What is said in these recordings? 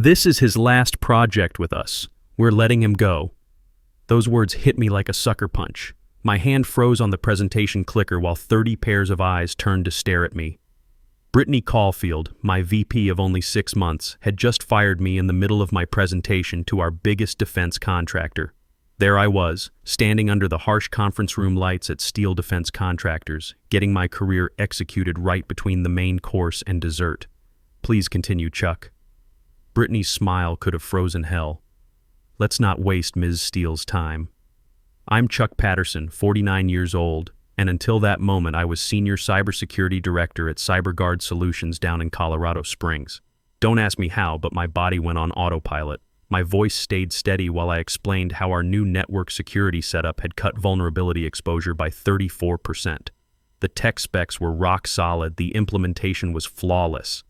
This is his last project with us. We're letting him go." Those words hit me like a sucker punch. My hand froze on the presentation clicker while 30 pairs of eyes turned to stare at me. Brittany Caulfield, my VP of only 6 months, had just fired me in the middle of my presentation to our biggest defense contractor. There I was, standing under the harsh conference room lights at Steel Defense Contractors, getting my career executed right between the main course and dessert. "Please continue, Chuck." Brittany's smile could have frozen hell. "Let's not waste Ms. Steele's time. I'm Chuck Patterson, 49 years old, and until that moment I was Senior Cybersecurity Director at CyberGuard Solutions down in Colorado Springs. Don't ask me how, but my body went on autopilot. My voice stayed steady while I explained how our new network security setup had cut vulnerability exposure by 34%. The tech specs were rock solid, the implementation was flawless.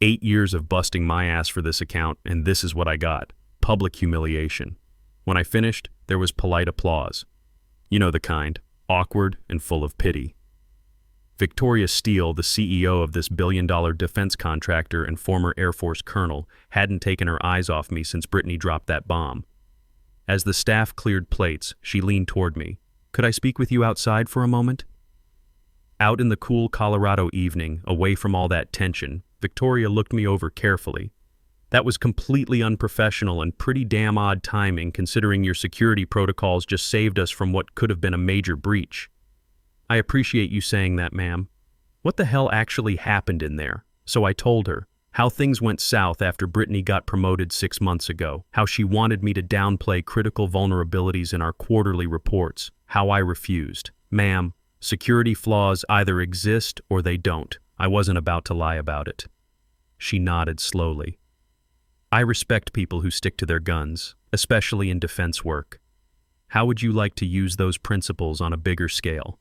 8 years of busting my ass for this account, and this is what I got: public humiliation. When I finished, there was polite applause. You know the kind, awkward and full of pity. Victoria Steele, the CEO of this billion-dollar defense contractor and former Air Force colonel, hadn't taken her eyes off me since Brittany dropped that bomb. As the staff cleared plates, she leaned toward me. "Could I speak with you outside for a moment?" Out in the cool Colorado evening, away from all that tension, Victoria looked me over carefully. "That was completely unprofessional and pretty damn odd timing considering your security protocols just saved us from what could have been a major breach." "I appreciate you saying that, ma'am. What the hell actually happened in there?" So I told her how things went south after Brittany got promoted 6 months ago, how she wanted me to downplay critical vulnerabilities in our quarterly reports, how I refused. "Ma'am, security flaws either exist or they don't. I wasn't about to lie about it." She nodded slowly. "I respect people who stick to their guns, especially in defense work. How would you like to use those principles on a bigger scale?"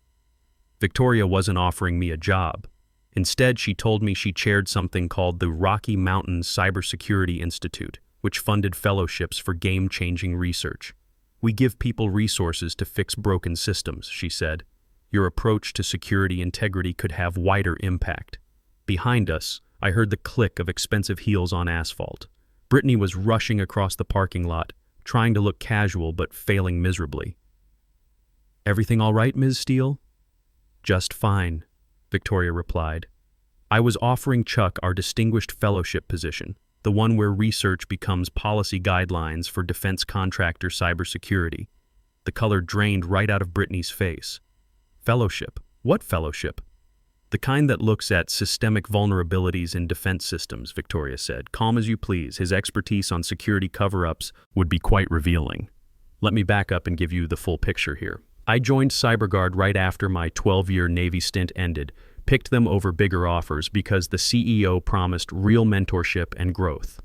Victoria wasn't offering me a job. Instead, she told me she chaired something called the Rocky Mountain Cybersecurity Institute, which funded fellowships for game-changing research. "We give people resources to fix broken systems," she said. "Your approach to security integrity could have wider impact." Behind us, I heard the click of expensive heels on asphalt. Brittany was rushing across the parking lot, trying to look casual but failing miserably. "Everything all right, Ms. Steele?" "Just fine," Victoria replied. "I was offering Chuck our distinguished fellowship position, the one where research becomes policy guidelines for defense contractor cybersecurity." The color drained right out of Brittany's face. "Fellowship? What fellowship?" "The kind that looks at systemic vulnerabilities in defense systems," Victoria said. "Calm as you please. His expertise on security cover-ups would be quite revealing." Let me back up and give you the full picture here. I joined CyberGuard right after my 12-year Navy stint ended, picked them over bigger offers because the CEO promised real mentorship and growth.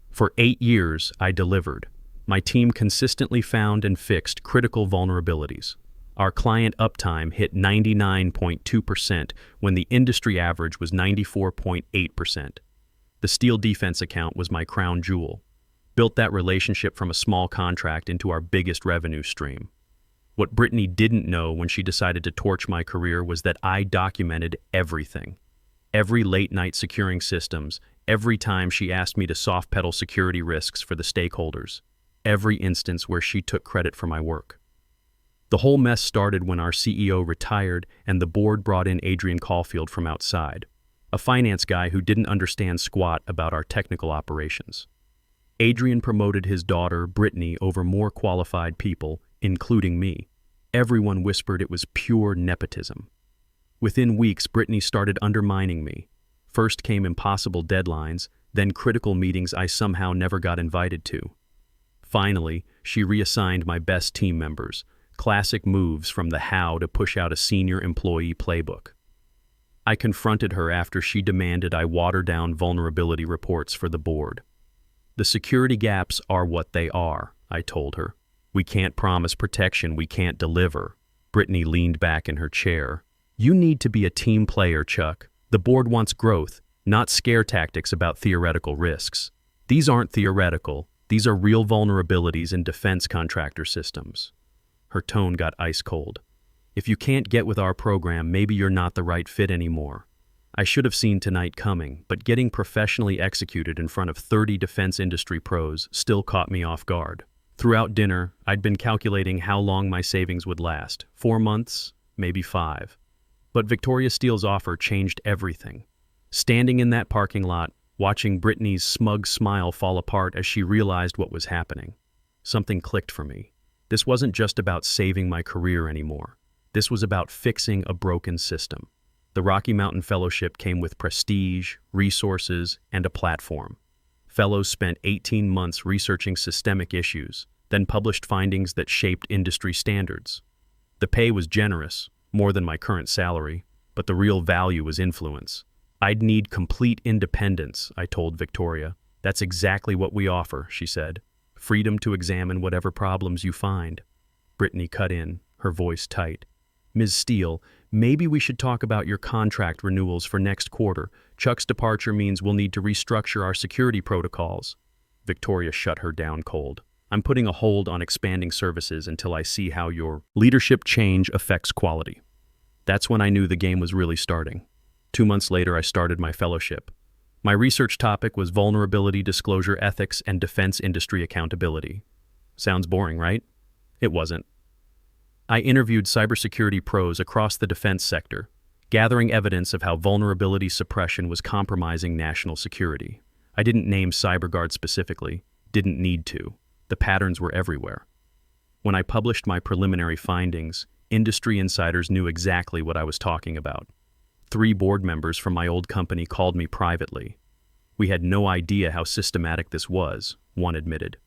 For 8 years, I delivered. My team consistently found and fixed critical vulnerabilities. Our client uptime hit 99.2% when the industry average was 94.8%. The Steel Defense account was my crown jewel. Built that relationship from a small contract into our biggest revenue stream. What Brittany didn't know when she decided to torch my career was that I documented everything. Every late night securing systems, every time she asked me to soft pedal security risks for the stakeholders, every instance where she took credit for my work. The whole mess started when our CEO retired and the board brought in Adrian Caulfield from outside, a finance guy who didn't understand squat about our technical operations. Adrian promoted his daughter, Brittany, over more qualified people, including me. Everyone whispered it was pure nepotism. Within weeks, Brittany started undermining me. First came impossible deadlines, then critical meetings I somehow never got invited to. Finally, she reassigned my best team members, classic moves from the how to push out a senior employee playbook. I confronted her after she demanded I water down vulnerability reports for the board. "The security gaps are what they are," I told her. "We can't promise protection we can't deliver." Brittany leaned back in her chair. "You need to be a team player, Chuck. The board wants growth, not scare tactics about theoretical risks. These aren't theoretical. These are real vulnerabilities in defense contractor systems." Her tone got ice cold. "If you can't get with our program, maybe you're not the right fit anymore." I should have seen tonight coming, but getting professionally executed in front of 30 defense industry pros still caught me off guard. Throughout dinner, I'd been calculating how long my savings would last. 4 months, maybe 5. But Victoria Steele's offer changed everything. Standing in that parking lot, watching Brittany's smug smile fall apart as she realized what was happening, something clicked for me. This wasn't just about saving my career anymore. This was about fixing a broken system. The Rocky Mountain Fellowship came with prestige, resources, and a platform. Fellows spent 18 months researching systemic issues, then published findings that shaped industry standards. The pay was generous, more than my current salary, but the real value was influence. I'd need complete independence, I told Victoria. That's exactly what we offer, she said. Freedom to examine whatever problems you find. Brittany cut in, her voice tight. Ms. Steele, maybe we should talk about your contract renewals for next quarter. Chuck's departure means we'll need to restructure our security protocols. Victoria shut her down cold. I'm putting a hold on expanding services until I see how your leadership change affects quality. That's when I knew the game was really starting. 2 months later, I started my fellowship. My research topic was vulnerability disclosure ethics and defense industry accountability. Sounds boring, right? It wasn't. I interviewed cybersecurity pros across the defense sector, gathering evidence of how vulnerability suppression was compromising national security. I didn't name CyberGuard specifically, didn't need to. The patterns were everywhere. When I published my preliminary findings, industry insiders knew exactly what I was talking about. 3 board members from my old company called me privately. We had no idea how systematic this was, one admitted.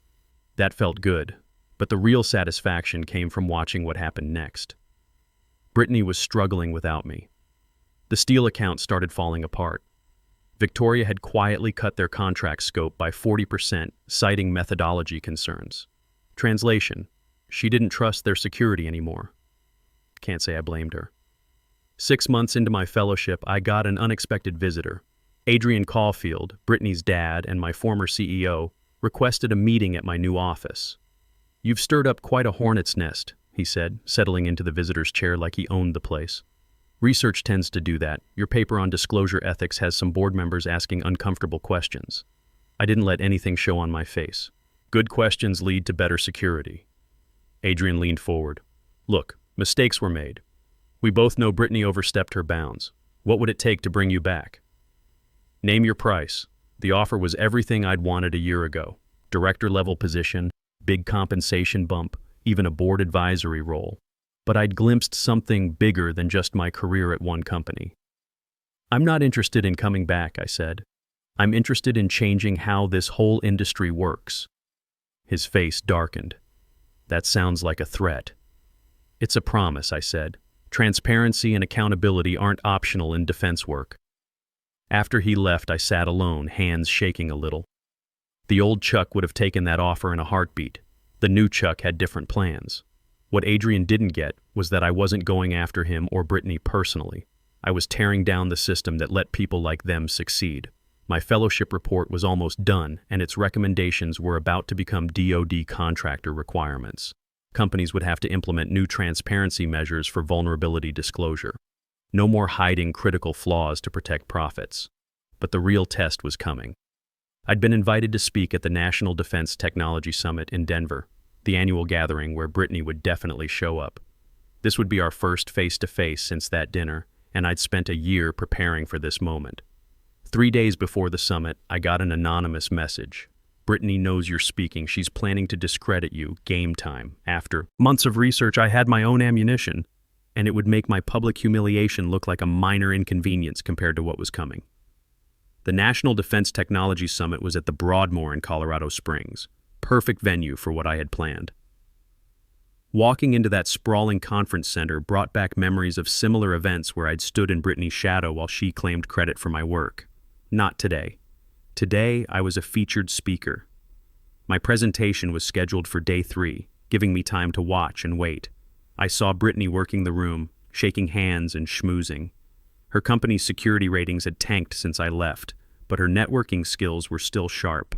That felt good. But the real satisfaction came from watching what happened next. Brittany was struggling without me. The Steele account started falling apart. Victoria had quietly cut their contract scope by 40%, citing methodology concerns. Translation: she didn't trust their security anymore. Can't say I blamed her. 6 months into my fellowship, I got an unexpected visitor. Adrian Caulfield, Brittany's dad and my former CEO, requested a meeting at my new office. You've stirred up quite a hornet's nest, he said, settling into the visitor's chair like he owned the place. Research tends to do that. Your paper on disclosure ethics has some board members asking uncomfortable questions. I didn't let anything show on my face. Good questions lead to better security. Adrian leaned forward. Look, mistakes were made. We both know Brittany overstepped her bounds. What would it take to bring you back? Name your price. The offer was everything I'd wanted a year ago. Director-level position, big compensation bump, even a board advisory role. But I'd glimpsed something bigger than just my career at one company. I'm not interested in coming back, I said. I'm interested in changing how this whole industry works. His face darkened. That sounds like a threat. It's a promise, I said. Transparency and accountability aren't optional in defense work. After he left, I sat alone, hands shaking a little. The old Chuck would have taken that offer in a heartbeat. The new Chuck had different plans. What Adrian didn't get was that I wasn't going after him or Brittany personally. I was tearing down the system that let people like them succeed. My fellowship report was almost done, and its recommendations were about to become DoD contractor requirements. Companies would have to implement new transparency measures for vulnerability disclosure. No more hiding critical flaws to protect profits. But the real test was coming. I'd been invited to speak at the National Defense Technology Summit in Denver, the annual gathering where Brittany would definitely show up. This would be our first face-to-face since that dinner, and I'd spent a year preparing for this moment. 3 days before the summit, I got an anonymous message. Brittany knows you're speaking. She's planning to discredit you. Game time. After months of research, I had my own ammunition, and it would make my public humiliation look like a minor inconvenience compared to what was coming. The National Defense Technology Summit was at the Broadmoor in Colorado Springs. Perfect venue for what I had planned. Walking into that sprawling conference center brought back memories of similar events where I'd stood in Brittany's shadow while she claimed credit for my work. Not today. Today, I was a featured speaker. My presentation was scheduled for day 3, giving me time to watch and wait. I saw Brittany working the room, shaking hands and schmoozing. Her company's security ratings had tanked since I left, but her networking skills were still sharp.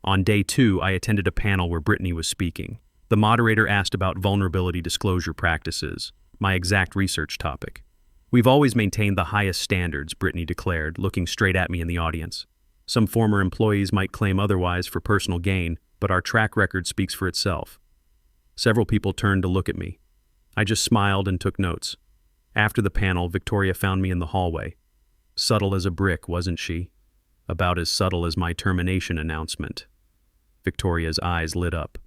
On day 2, I attended a panel where Brittany was speaking. The moderator asked about vulnerability disclosure practices, my exact research topic. We've always maintained the highest standards, Brittany declared, looking straight at me in the audience. Some former employees might claim otherwise for personal gain, but our track record speaks for itself. Several people turned to look at me. I just smiled and took notes. After the panel, Victoria found me in the hallway. Subtle as a brick, wasn't she? About as subtle as my termination announcement. Victoria's eyes lit up.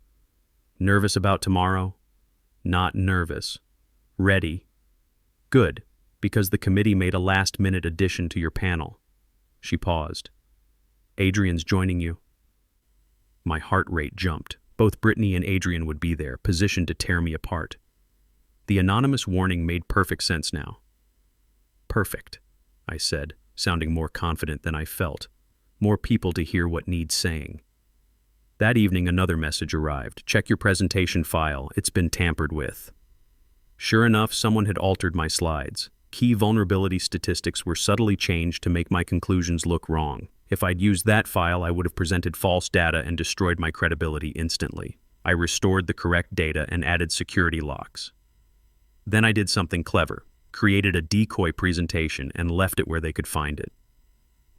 Nervous about tomorrow? Not nervous. Ready. Good, because the committee made a last-minute addition to your panel. She paused. Adrian's joining you. My heart rate jumped. Both Brittany and Adrian would be there, positioned to tear me apart. The anonymous warning made perfect sense now. Perfect, I said, sounding more confident than I felt. More people to hear what needs saying. That evening, another message arrived. Check your presentation file. It's been tampered with. Sure enough, someone had altered my slides. Key vulnerability statistics were subtly changed to make my conclusions look wrong. If I'd used that file, I would have presented false data and destroyed my credibility instantly. I restored the correct data and added security locks. Then I did something clever, created a decoy presentation and left it where they could find it.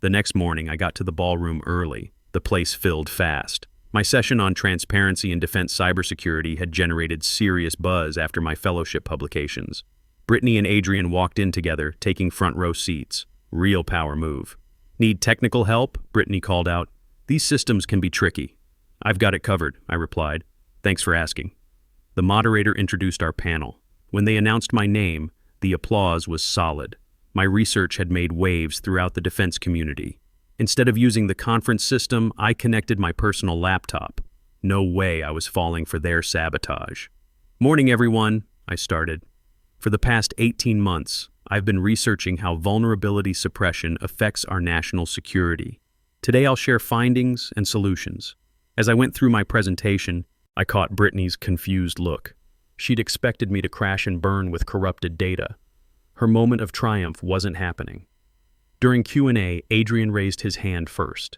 The next morning, I got to the ballroom early. The place filled fast. My session on transparency and defense cybersecurity had generated serious buzz after my fellowship publications. Brittany and Adrian walked in together, taking front row seats. Real power move. Need technical help? Brittany called out. These systems can be tricky. I've got it covered, I replied. Thanks for asking. The moderator introduced our panel. When they announced my name, the applause was solid. My research had made waves throughout the defense community. Instead of using the conference system, I connected my personal laptop. No way I was falling for their sabotage. Morning, everyone, I started. For the past 18 months, I've been researching how vulnerability suppression affects our national security. Today I'll share findings and solutions. As I went through my presentation, I caught Brittany's confused look. She'd expected me to crash and burn with corrupted data. Her moment of triumph wasn't happening. During Q&A, Adrian raised his hand first.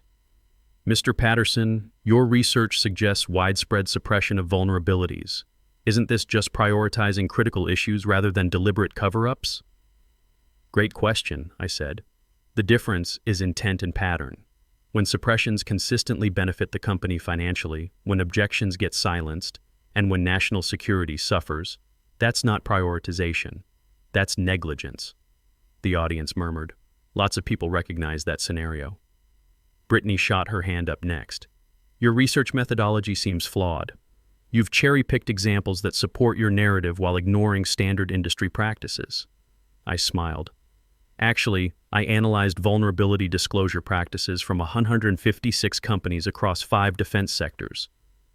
Mr. Patterson, your research suggests widespread suppression of vulnerabilities. Isn't this just prioritizing critical issues rather than deliberate cover-ups? Great question, I said. The difference is intent and pattern. When suppressions consistently benefit the company financially, when objections get silenced, and when national security suffers, that's not prioritization. That's negligence. The audience murmured. Lots of people recognize that scenario. Brittany shot her hand up next. Your research methodology seems flawed. You've cherry-picked examples that support your narrative while ignoring standard industry practices. I smiled. Actually, I analyzed vulnerability disclosure practices from 156 companies across 5 defense sectors.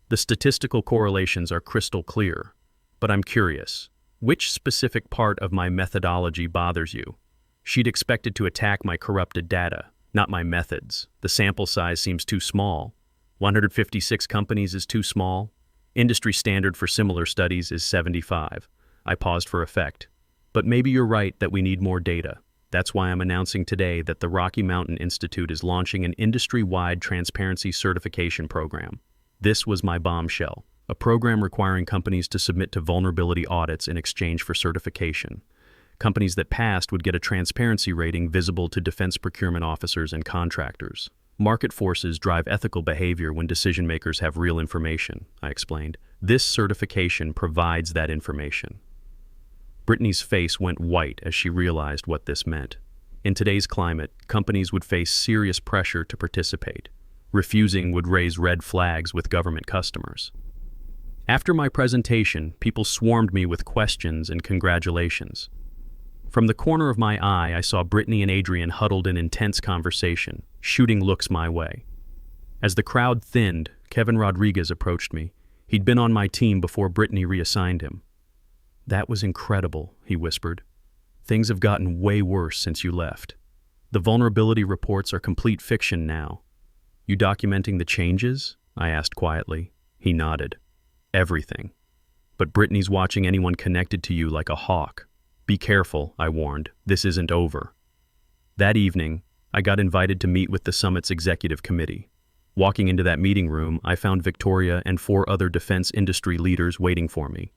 The statistical correlations are crystal clear. But I'm curious, which specific part of my methodology bothers you? She'd expected to attack my corrupted data, not my methods. The sample size seems too small. 156 companies is too small. Industry standard for similar studies is 75. I paused for effect. But maybe you're right that we need more data. That's why I'm announcing today that the Rocky Mountain Institute is launching an industry-wide transparency certification program. This was my bombshell, a program requiring companies to submit to vulnerability audits in exchange for certification. Companies that passed would get a transparency rating visible to defense procurement officers and contractors. Market forces drive ethical behavior when decision makers have real information, I explained. This certification provides that information. Brittany's face went white as she realized what this meant. In today's climate, companies would face serious pressure to participate. Refusing would raise red flags with government customers. After my presentation, people swarmed me with questions and congratulations. From the corner of my eye, I saw Brittany and Adrian huddled in intense conversation, shooting looks my way. As the crowd thinned, Kevin Rodriguez approached me. He'd been on my team before Brittany reassigned him. That was incredible, he whispered. Things have gotten way worse since you left. The vulnerability reports are complete fiction now. You documenting the changes? I asked quietly. He nodded. Everything. But Brittany's watching anyone connected to you like a hawk. Be careful, I warned. This isn't over. That evening, I got invited to meet with the summit's executive committee. Walking into that meeting room, I found Victoria and 4 other defense industry leaders waiting for me.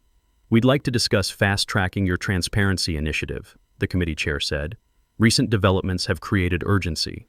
We'd like to discuss fast-tracking your transparency initiative. the committee chair said. Recent developments have created urgency.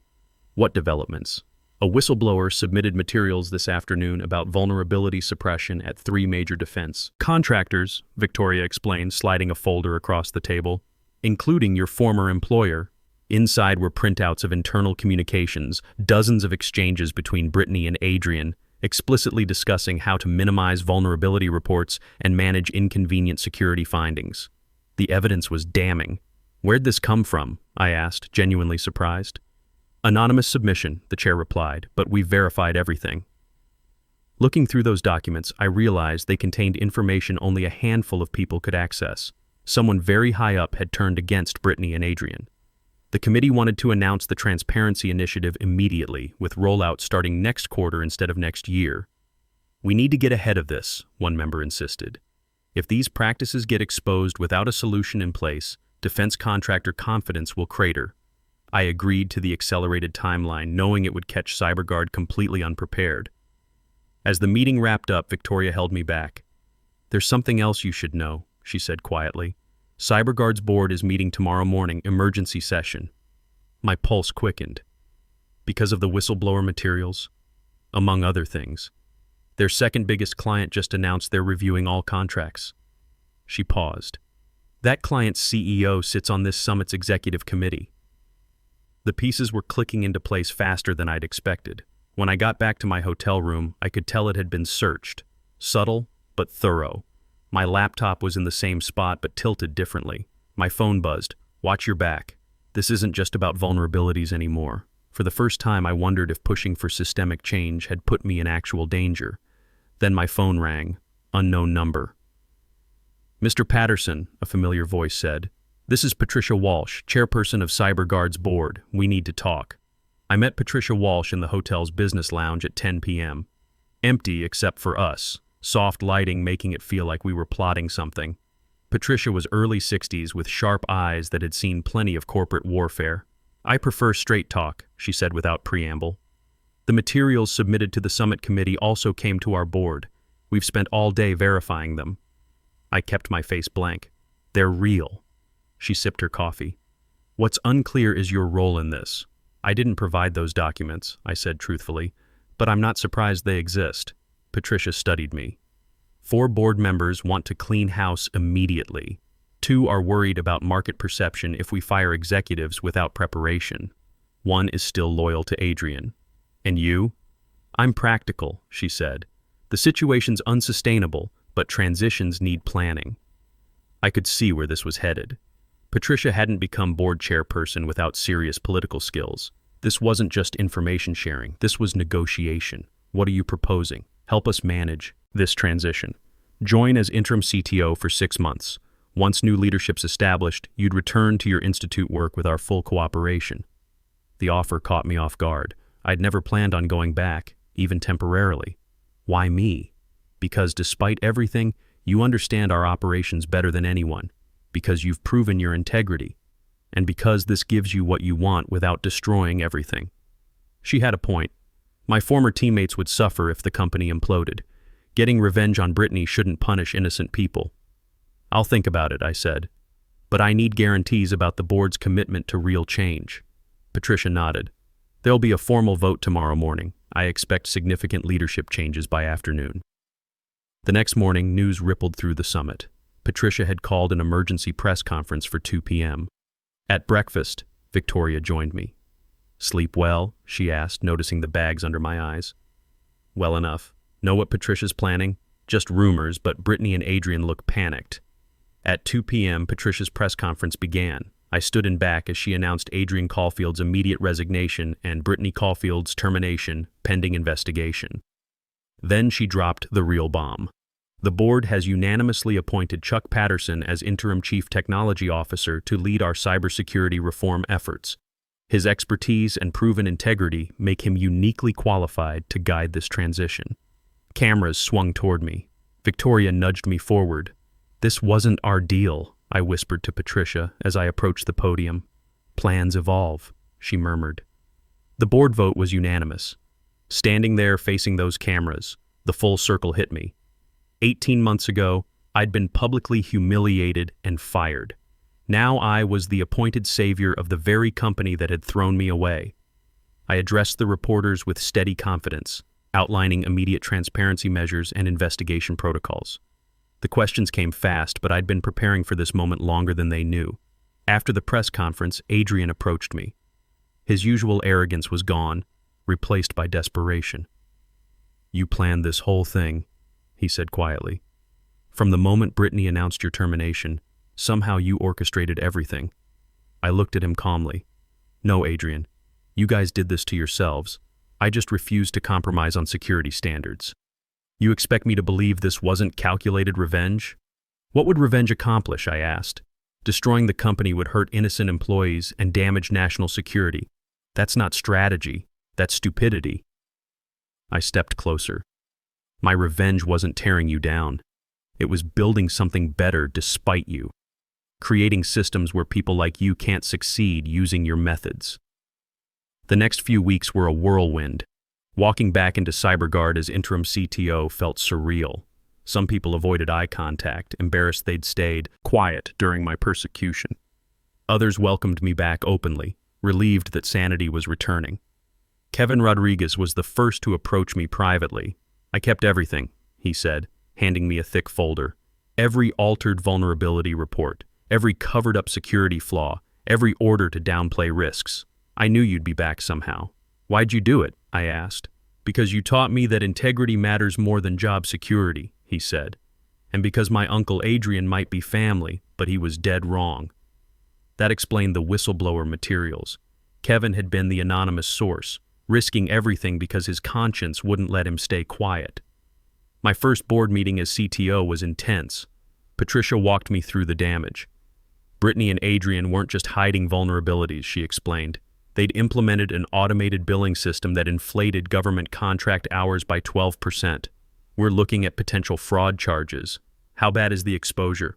What developments? A whistleblower submitted materials this afternoon about vulnerability suppression at 3 major defense contractors, Victoria explained, sliding a folder across the table, including your former employer. Inside were printouts of internal communications, dozens of exchanges between Brittany and Adrian, explicitly discussing how to minimize vulnerability reports and manage inconvenient security findings. The evidence was damning. Where'd this come from? I asked, genuinely surprised. Anonymous submission, the chair replied, but we've verified everything. Looking through those documents, I realized they contained information only a handful of people could access. Someone very high up had turned against Brittany and Adrian. The committee wanted to announce the transparency initiative immediately, with rollout starting next quarter instead of next year. We need to get ahead of this, one member insisted. If these practices get exposed without a solution in place, defense contractor confidence will crater. I agreed to the accelerated timeline, knowing it would catch CyberGuard completely unprepared. As the meeting wrapped up, Victoria held me back. There's something else you should know, she said quietly. CyberGuard's board is meeting tomorrow morning, emergency session. My pulse quickened. Because of the whistleblower materials, among other things. Their second biggest client just announced they're reviewing all contracts. She paused. That client's CEO sits on this summit's executive committee. The pieces were clicking into place faster than I'd expected. When I got back to my hotel room, I could tell it had been searched. Subtle, but thorough. My laptop was in the same spot but tilted differently. My phone buzzed. Watch your back. This isn't just about vulnerabilities anymore. For the first time, I wondered if pushing for systemic change had put me in actual danger. Then my phone rang. Unknown number. Mr. Patterson, a familiar voice said. This is Patricia Walsh, chairperson of CyberGuard's board. We need to talk. I met Patricia Walsh in the hotel's business lounge at 10 p.m. Empty except for us. Soft lighting making it feel like we were plotting something. Patricia was early 60s with sharp eyes that had seen plenty of corporate warfare. I prefer straight talk, she said without preamble. The materials submitted to the summit committee also came to our board. We've spent all day verifying them. I kept my face blank. They're real. She sipped her coffee. What's unclear is your role in this. I didn't provide those documents, I said truthfully, but I'm not surprised they exist. Patricia studied me. 4 board members want to clean house immediately. 2 are worried about market perception if we fire executives without preparation. 1 is still loyal to Adrian. And you? I'm practical, she said. The situation's unsustainable, but transitions need planning. I could see where this was headed. Patricia hadn't become board chairperson without serious political skills. This wasn't just information sharing, this was negotiation. What are you proposing? Help us manage this transition. Join as interim CTO for 6 months. Once new leadership's established, you'd return to your institute work with our full cooperation. The offer caught me off guard. I'd never planned on going back, even temporarily. Why me? Because despite everything, you understand our operations better than anyone. Because you've proven your integrity. And because this gives you what you want without destroying everything. She had a point. My former teammates would suffer if the company imploded. Getting revenge on Brittany shouldn't punish innocent people. I'll think about it, I said. But I need guarantees about the board's commitment to real change. Patricia nodded. There'll be a formal vote tomorrow morning. I expect significant leadership changes by afternoon. The next morning, news rippled through the summit. Patricia had called an emergency press conference for 2 p.m. At breakfast, Victoria joined me. Sleep well? She asked, noticing the bags under my eyes. Well enough. Know what Patricia's planning? Just rumors, but Brittany and Adrian look panicked. At 2 p.m., Patricia's press conference began. I stood in back as she announced Adrian Caulfield's immediate resignation and Brittany Caulfield's termination, pending investigation. Then she dropped the real bomb. The board has unanimously appointed Chuck Patterson as interim chief technology officer to lead our cybersecurity reform efforts. His expertise and proven integrity make him uniquely qualified to guide this transition. Cameras swung toward me. Victoria nudged me forward. This wasn't our deal, I whispered to Patricia as I approached the podium. Plans evolve, she murmured. The board vote was unanimous. Standing there facing those cameras, the full circle hit me. 18 months ago, I'd been publicly humiliated and fired. Now I was the appointed savior of the very company that had thrown me away. I addressed the reporters with steady confidence, outlining immediate transparency measures and investigation protocols. The questions came fast, but I'd been preparing for this moment longer than they knew. After the press conference, Adrian approached me. His usual arrogance was gone, replaced by desperation. "You planned this whole thing," he said quietly. "From the moment Brittany announced your termination, somehow you orchestrated everything." I looked at him calmly. "No, Adrian, you guys did this to yourselves. I just refused to compromise on security standards." "You expect me to believe this wasn't calculated revenge?" "What would revenge accomplish?" I asked. "Destroying the company would hurt innocent employees and damage national security. That's not strategy, that's stupidity." I stepped closer. "My revenge wasn't tearing you down. It was building something better despite you. Creating systems where people like you can't succeed using your methods." The next few weeks were a whirlwind. Walking back into CyberGuard as interim CTO felt surreal. Some people avoided eye contact, embarrassed they'd stayed quiet during my persecution. Others welcomed me back openly, relieved that sanity was returning. Kevin Rodriguez was the first to approach me privately. "I kept everything," he said, handing me a thick folder. "Every altered vulnerability report, every covered-up security flaw, every order to downplay risks. I knew you'd be back somehow." "Why'd you do it?" I asked. "Because you taught me that integrity matters more than job security," he said. "And because my uncle Adrian might be family, but he was dead wrong." That explained the whistleblower materials. Kevin had been the anonymous source, risking everything because his conscience wouldn't let him stay quiet. My first board meeting as CTO was intense. Patricia walked me through the damage. Brittany and Adrian weren't just hiding vulnerabilities, she explained. They'd implemented an automated billing system that inflated government contract hours by 12%. "We're looking at potential fraud charges. How bad is the exposure?"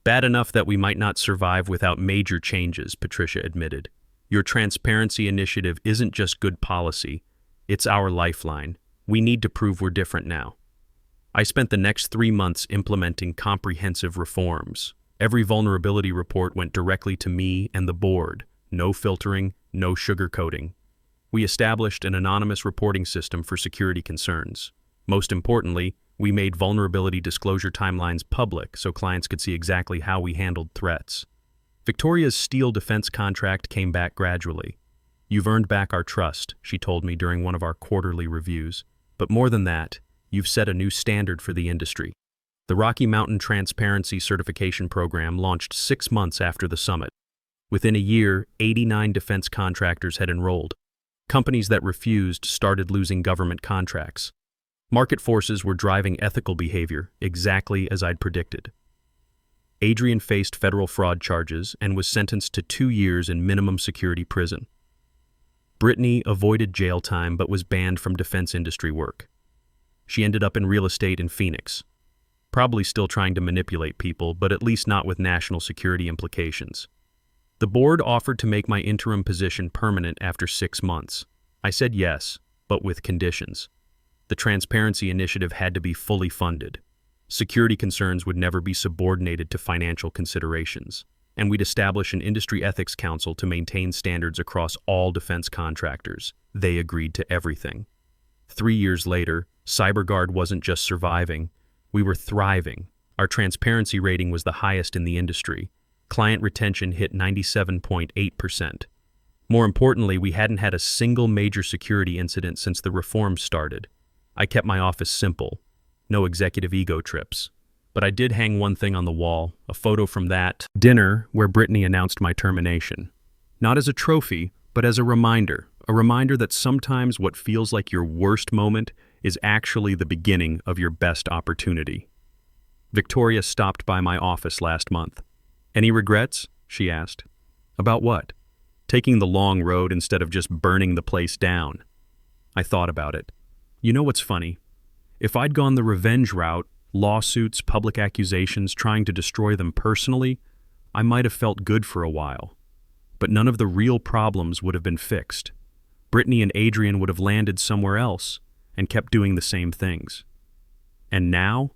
"Bad enough that we might not survive without major changes," Patricia admitted. "Your transparency initiative isn't just good policy. It's our lifeline. We need to prove we're different now." I spent the next 3 months implementing comprehensive reforms. Every vulnerability report went directly to me and the board. No filtering, no sugarcoating. We established an anonymous reporting system for security concerns. Most importantly, we made vulnerability disclosure timelines public so clients could see exactly how we handled threats. Victoria's steel defense contract came back gradually. "You've earned back our trust," she told me during one of our quarterly reviews. "But more than that, you've set a new standard for the industry." The Rocky Mountain Transparency Certification Program launched 6 months after the summit. Within a year, 89 defense contractors had enrolled. Companies that refused started losing government contracts. Market forces were driving ethical behavior, exactly as I'd predicted. Adrian faced federal fraud charges and was sentenced to 2 years in minimum security prison. Brittany avoided jail time but was banned from defense industry work. She ended up in real estate in Phoenix. Probably still trying to manipulate people, but at least not with national security implications. The board offered to make my interim position permanent after 6 months. I said yes, but with conditions. The transparency initiative had to be fully funded. Security concerns would never be subordinated to financial considerations. And we'd establish an industry ethics council to maintain standards across all defense contractors. They agreed to everything. 3 years later, CyberGuard wasn't just surviving, we were thriving. Our transparency rating was the highest in the industry. Client retention hit 97.8%. More importantly, we hadn't had a single major security incident since the reforms started. I kept my office simple. No executive ego trips. But I did hang one thing on the wall, a photo from that dinner where Brittany announced my termination. Not as a trophy, but as a reminder that sometimes what feels like your worst moment is actually the beginning of your best opportunity. Victoria stopped by my office last month. "Any regrets?" she asked. "About what?" "Taking the long road instead of just burning the place down." I thought about it. You know what's funny? If I'd gone the revenge route, lawsuits, public accusations, trying to destroy them personally, I might have felt good for a while. But none of the real problems would have been fixed. Brittany and Adrian would have landed somewhere else and kept doing the same things. And now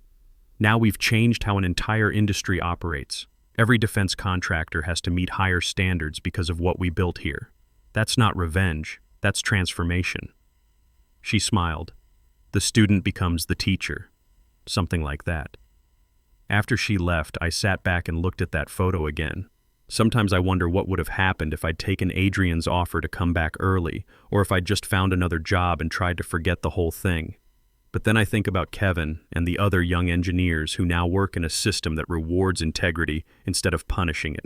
we've changed how an entire industry operates. Every defense contractor has to meet higher standards because of what we built here. That's not revenge, that's transformation. She smiled. The student becomes the teacher. Something like that. After she left, I sat back and looked at that photo again. Sometimes I wonder what would have happened if I'd taken Adrian's offer to come back early, or if I'd just found another job and tried to forget the whole thing. But then I think about Kevin and the other young engineers who now work in a system that rewards integrity instead of punishing it.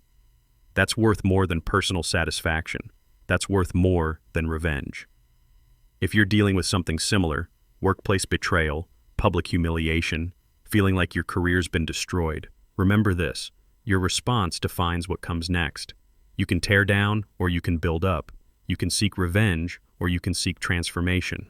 That's worth more than personal satisfaction. That's worth more than revenge. If you're dealing with something similar, workplace betrayal, public humiliation, feeling like your career's been destroyed, remember this: your response defines what comes next. You can tear down or you can build up. You can seek revenge or you can seek transformation.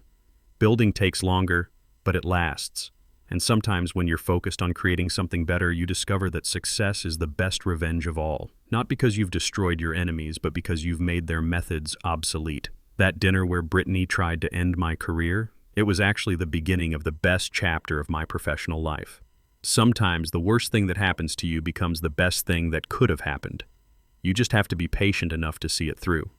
Building takes longer, but it lasts. And sometimes when you're focused on creating something better, you discover that success is the best revenge of all. Not because you've destroyed your enemies, but because you've made their methods obsolete. That dinner where Brittany tried to end my career, it was actually the beginning of the best chapter of my professional life. Sometimes the worst thing that happens to you becomes the best thing that could have happened. You just have to be patient enough to see it through.